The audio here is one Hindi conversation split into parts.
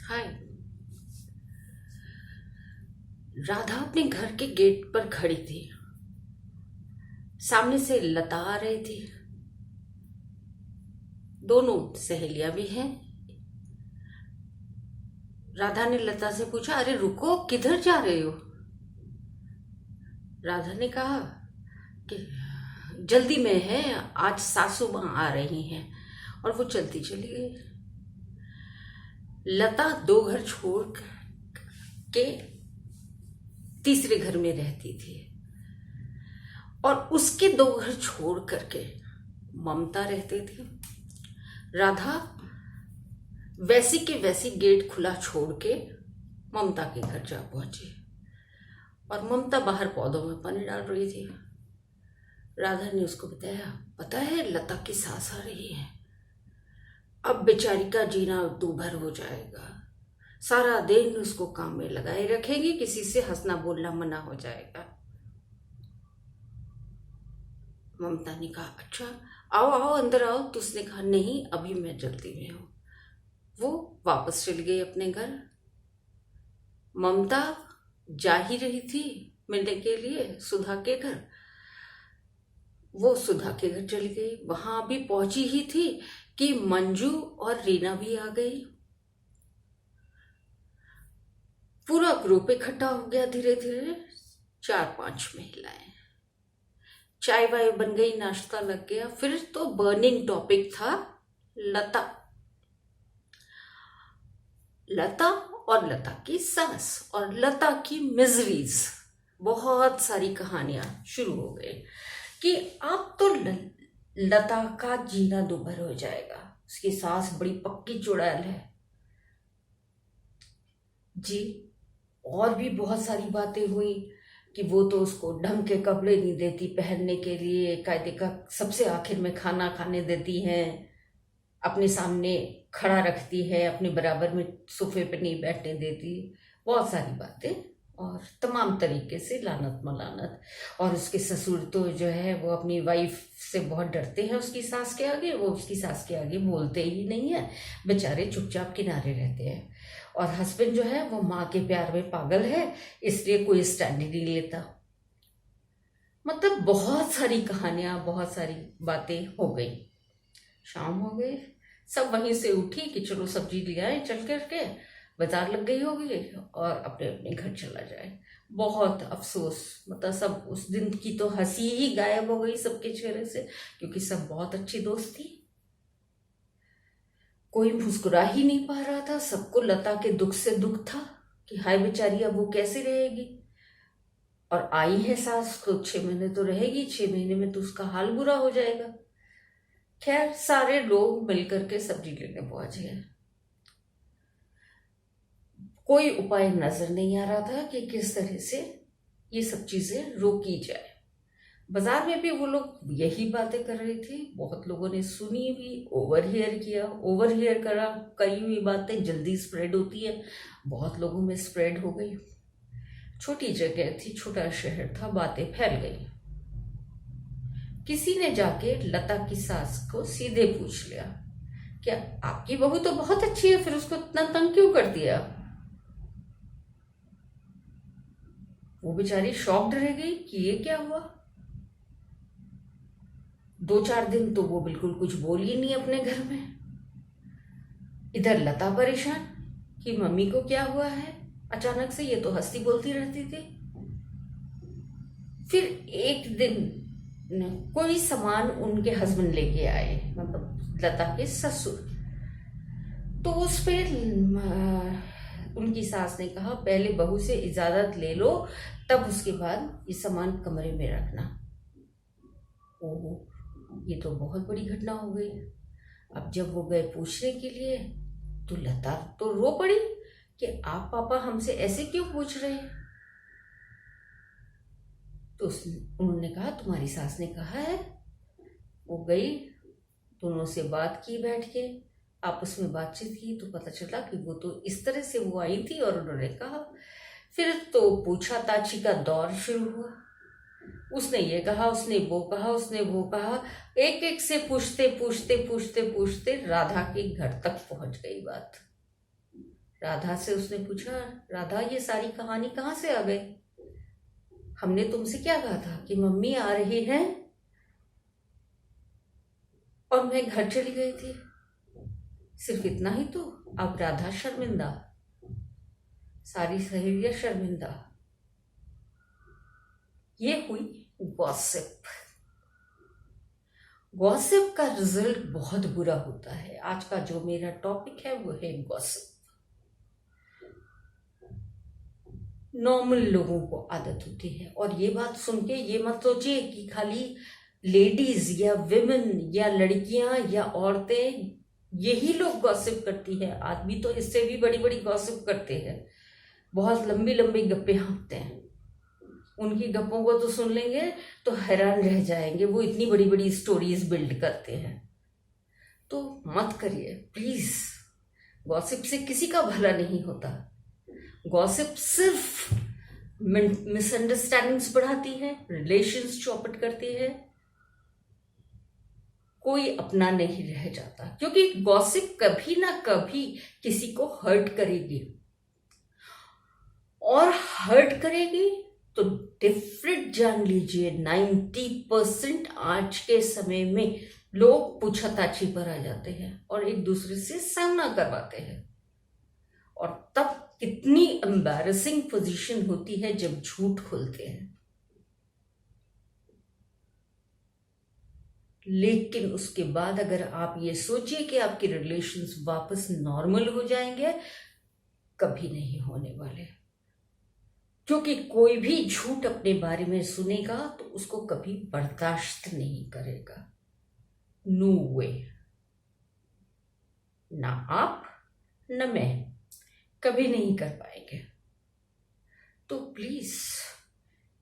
हाय। राधा अपने घर के गेट पर खड़ी थी। सामने से लता आ रही थी। दोनों सहेलियां भी हैं। राधा ने लता से पूछा, अरे रुको, किधर जा रहे हो? राधा ने कहा कि जल्दी में है, आज सासू माँ आ रही हैं। और वो चलती चली गई। लता दो घर छोड़ के तीसरे घर में रहती थी और उसके दो घर छोड़ करके ममता रहती थी। राधा वैसी के वैसी गेट खुला छोड़ के ममता के घर जा पहुंची और ममता बाहर पौधों में पानी डाल रही थी। राधा ने उसको बताया, पता है लता की सास आ रही है, अब बेचारी का जीना दूभर हो जाएगा। सारा दिन उसको काम में लगाए रखेंगे, किसी से हंसना बोलना मना हो जाएगा। ममता ने कहा, अच्छा आओ आओ अंदर आओ। तो उसने कहा, नहीं अभी मैं जल्दी में हूं। वो वापस चली गई अपने घर। ममता जा ही रही थी मिलने के लिए सुधा के घर। वो सुधा के घर चली गई। वहां भी पहुंची ही थी कि मंजू और रीना भी आ गई। पूरा ग्रुप इकट्ठा हो गया धीरे धीरे। 4-5 महिलाएं। चाय वाय बन गई, नाश्ता लग गया। फिर तो बर्निंग टॉपिक था लता। लता और लता की सास और लता की मिजरीज। बहुत सारी कहानियां शुरू हो गई कि अब तो लता का जीना दूभर हो जाएगा। उसकी सास बड़ी पक्की चुड़ैल है जी। और भी बहुत सारी बातें हुई कि वो तो उसको ढंग के कपड़े नहीं देती पहनने के लिए, कायदे का सबसे आखिर में खाना खाने देती हैं, अपने सामने खड़ा रखती है, अपने बराबर में सोफे पे नहीं बैठने देती। बहुत सारी बातें और तमाम तरीके से लानत मलानत। और उसके ससुर तो जो है वो अपनी वाइफ से बहुत डरते हैं उसकी सास के आगे। वो उसकी सास के आगे बोलते ही नहीं है, बेचारे चुपचाप किनारे रहते हैं। और हस्बैंड जो है वो माँ के प्यार में पागल है, इसलिए कोई स्टैंड ही नहीं लेता। मतलब बहुत सारी कहानियां, बहुत सारी बातें हो गई। शाम हो गई, सब वहीं से उठी कि चलो सब्जी ले आए, चल करके बाजार लग गई होगी और अपने अपने घर चला जाए। बहुत अफसोस, मतलब सब उस दिन की तो हंसी ही गायब हो गई सबके चेहरे से, क्योंकि सब बहुत अच्छी दोस्त थी। कोई मुस्कुरा ही नहीं पा रहा था। सबको लता के दुख से दुख था कि हाय बेचारी अब वो कैसे रहेगी। और आई है सास तो 6 महीने तो रहेगी, 6 महीने में तो उसका हाल बुरा हो जाएगा। खैर सारे लोग मिलकर के सब्जी लेने पहुंच गए। कोई उपाय नजर नहीं आ रहा था कि किस तरह से ये सब चीजें रोकी जाए। बाजार में भी वो लोग यही बातें कर रहे थे। बहुत लोगों ने सुनी भी, ओवरहियर किया। ओवरहियर करी हुई बातें जल्दी स्प्रेड होती है। बहुत लोगों में स्प्रेड हो गई। छोटी जगह थी, छोटा शहर था, बातें फैल गई। किसी ने जाके लता की सास को सीधे पूछ लिया, क्या आपकी बहू तो बहुत अच्छी है, फिर उसको इतना तंग क्यों कर दिया? वो बेचारी शॉक्ड रह गई कि ये क्या हुआ। 2-4 दिन तो वो बिल्कुल कुछ बोली ही नहीं अपने घर में। इधर लता परेशान कि मम्मी को क्या हुआ है अचानक से, ये तो हंसती बोलती रहती थी। फिर एक दिन कोई सामान उनके हस्बैंड लेके आए, मतलब लता के ससुर। तो उस पे उनकी सास ने कहा, पहले बहू से इजाजत ले लो, तब उसके बाद ये सामान कमरे में रखना। ओहो, ये तो बहुत बड़ी घटना हो गई। अब जब वो गए पूछने के लिए तो लता तो रो पड़ी कि आप पापा हमसे ऐसे क्यों पूछ रहे हैं। तो उन्होंने कहा, तुम्हारी सास ने कहा है। वो गई, दोनों से बात की, बैठ के आपस में बातचीत की तो पता चला कि वो तो इस तरह से वो आई थी और उन्होंने कहा। फिर तो पूछा ताछी का दौर शुरू हुआ। उसने ये कहा, उसने वो कहा, उसने वो कहा। एक एक से पूछते पूछते पूछते पूछते राधा के घर तक पहुंच गई बात। राधा से उसने पूछा, राधा ये सारी कहानी कहाँ से आ गई? हमने तुमसे क्या कहा था कि मम्मी आ रही है और मैं घर चली गई थी। सिर्फ इतना ही तो। अब राधा शर्मिंदा, सारी सहेलियां शर्मिंदा। ये हुई गॉसिप। गॉसिप का रिजल्ट बहुत बुरा होता है। आज का जो मेरा टॉपिक है वो है गॉसिप। नॉर्मल लोगों को आदत होती है, और ये बात सुन के ये मत सोचिए कि खाली लेडीज या विमेन या लड़कियां या औरतें यही लोग गॉसिप करती है। आदमी तो इससे भी बड़ी बड़ी गॉसिप करते हैं, बहुत लंबी लंबी गप्पे हाँकते हैं। उनकी गप्पों को तो सुन लेंगे तो हैरान रह जाएंगे, वो इतनी बड़ी बड़ी स्टोरीज बिल्ड करते हैं। तो मत करिए प्लीज। गॉसिप से किसी का भला नहीं होता। गॉसिप सिर्फ मिसअंडरस्टैंडिंग्स बढ़ाती है, रिलेशंस चौपट करती है, कोई अपना नहीं रह जाता। क्योंकि गॉसिप कभी ना कभी किसी को हर्ट करेगी, और हर्ट करेगी तो डिफरेंट जान लीजिए 90% आज के समय में लोग पूछताछी पर आ जाते हैं और एक दूसरे से सामना करवाते हैं। और तब कितनी एम्बैरेसिंग पोजीशन होती है जब झूठ खुलते हैं। लेकिन उसके बाद अगर आप ये सोचिए कि आपके रिलेशंस वापस नॉर्मल हो जाएंगे, कभी नहीं होने वाले। क्योंकि कोई भी झूठ अपने बारे में सुनेगा तो उसको कभी बर्दाश्त नहीं करेगा। नो वे। ना आप न मैं कभी नहीं कर पाएंगे। तो प्लीज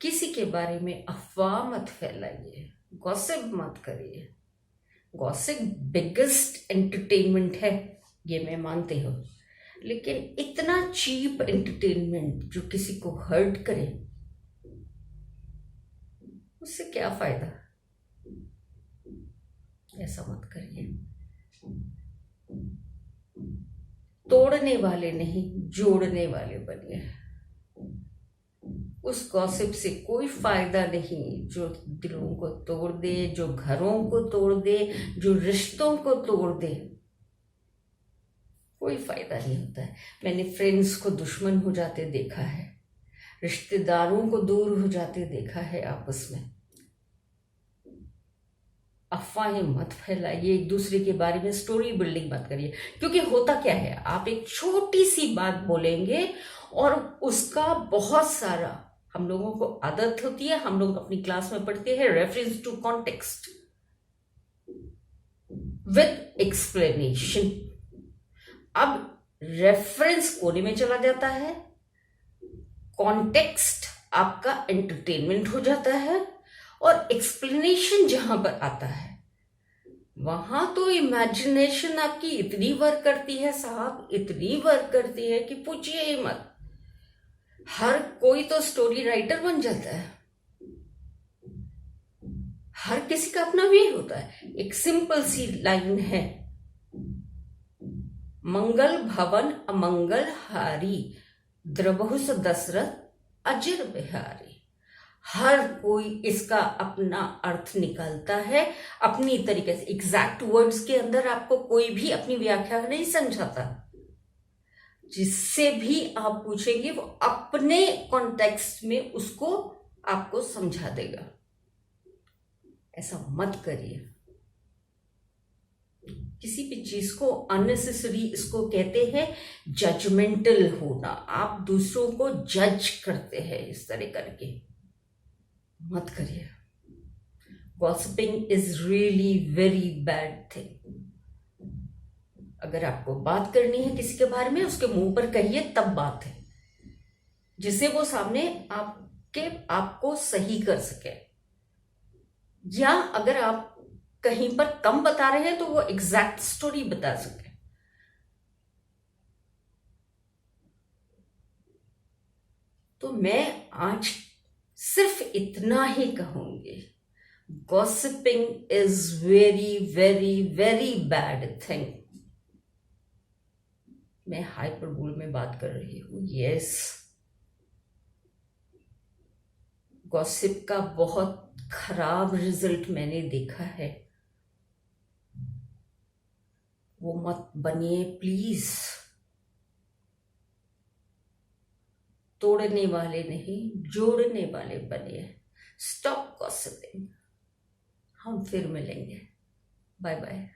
किसी के बारे में अफवाह मत फैलाइए, गॉसिप मत करिए। गॉसिप बिगेस्ट एंटरटेनमेंट है, ये मैं मानती हूँ, लेकिन इतना चीप एंटरटेनमेंट जो किसी को हर्ट करे, उससे क्या फायदा? ऐसा मत करिए। तोड़ने वाले नहीं, जोड़ने वाले बनिए। उस गॉसिप से कोई फायदा नहीं जो दिलों को तोड़ दे, जो घरों को तोड़ दे, जो रिश्तों को तोड़ दे। कोई फायदा नहीं होता है। मैंने फ्रेंड्स को दुश्मन हो जाते देखा है, रिश्तेदारों को दूर हो जाते देखा है आपस में। अफवाहें मत फैलाइए, एक दूसरे के बारे में स्टोरी बिल्डिंग मत करिए। क्योंकि होता क्या है, आप एक छोटी सी बात बोलेंगे और उसका बहुत सारा, हम लोगों को आदत होती है, हम लोग अपनी क्लास में पढ़ते हैं, reference to context with explanation. अब रेफरेंस कोने में चला जाता है, कॉन्टेक्स्ट आपका एंटरटेनमेंट हो जाता है, और एक्सप्लेनेशन जहां पर आता है वहां तो इमेजिनेशन आपकी इतनी वर्क करती है साहब, इतनी वर्क करती है कि पूछिए ही मत। हर कोई तो स्टोरी राइटर बन जाता है। हर किसी का अपना वे होता है। एक सिंपल सी लाइन है, मंगल भवन अमंगल हारी, द्रबहुस दशरथ अजर बिहारी। हर कोई इसका अपना अर्थ निकालता है अपनी तरीके से। एग्जैक्ट वर्ड्स के अंदर आपको कोई भी अपनी व्याख्या नहीं समझाता। जिससे भी आप पूछेंगे वो अपने कॉन्टेक्स्ट में उसको आपको समझा देगा। ऐसा मत करिए। किसी भी चीज को अननेसेसरी, इसको कहते हैं जजमेंटल होना। आप दूसरों को जज करते हैं इस तरह करके, मत करिए। Gossiping is really very bad thing. अगर आपको बात करनी है किसी के बारे में, उसके मुंह पर कहिए, तब बात है, जिससे वो सामने आपको सही कर सके। या अगर आप कहीं पर कम बता रहे हैं तो वो एग्जैक्ट स्टोरी बता सके। तो मैं आज सिर्फ इतना ही कहूंगी, gossiping is very very very bad thing. मैं हाइपरबोल में बात कर रही हूँ। यस, गॉसिप का बहुत खराब रिजल्ट मैंने देखा है। वो मत बनिए प्लीज। तोड़ने वाले नहीं, जोड़ने वाले बनिए। Stop gossiping. हम फिर मिलेंगे। Bye bye.